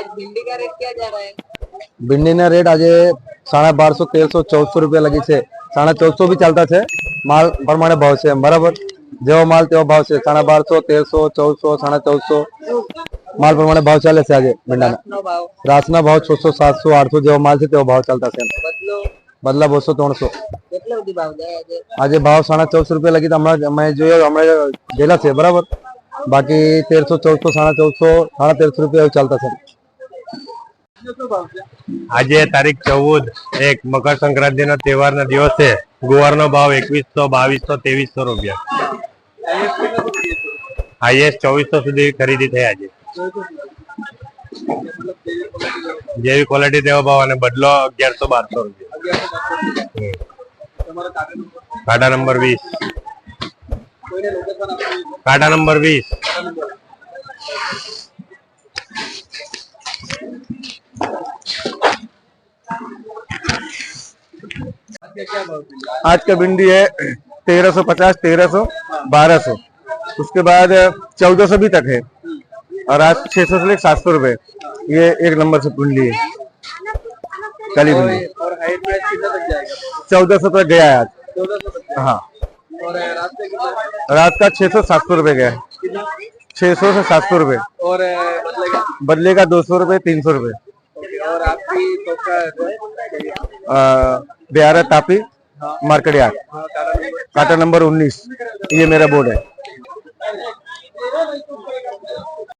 आज भिंडी का रेट क्या जा रहा है? भिंडी ना रेट आज 1250, 1300, 1400 રૂપિયા લગી છે. 1450 બી ચાલતા છે. માલ પ્રમાણે ભાવ છે બરાબર. જેવો માલ તેવો ભાવ છે. 1250, 1300, 1400, 1450 માલ પ્રમાણે ભાવ ચાલે છે આજે ભીંડાના. રાસના ભાવ 600, 700, 800 જેવો માલ છે તેવો ભાવ ચાલતા છે. બદલા 200, 300. કેટલા સુધી ભાવ જાય આજે ભાવ 1450 રૂપિયા લગી હમણાં અમે જોયો હમણાં ગયેલા છે બરાબર. બાકી 1300, 1400, 1450, 1350 રૂપિયા એવું ચાલતા છે. આજે તારીખ 14/1 મકર સંક્રાંતિ નો તહેવાર ના દિવસે ગુવાર નો ભાવ 2100, 2200, 2300 રૂપિયા. હાઈએસ્ટ 2400 સુધી ખરીદી થઈ આજે. જેવી ક્વોલિટી તેવો ભાવ અને બદલો 1100, 1200 રૂપિયા. કાંટા નંબર 20. કાંટા નંબર 20. आज का भिंडी है 1350, 1300, 1200. उसके बाद 1400 भी तक है. और आज 600 से लेकर 700 रुपए. ये एक नंबर से भिंडी है काली भिंडी. और हाई प्राइस कितना तक जाएगा? 1400 तक गया है आज. 1400 तक हाँ. और रात में कितना? रात का 600, 700 रुपए गया है. 600 से 700 रुपए. और बदले का 200 रुपए, 300 रुपए. और आपकी तो बिहार तापी मार्केट यार्ड. कांटा नंबर 19. ये मेरा बोर्ड है.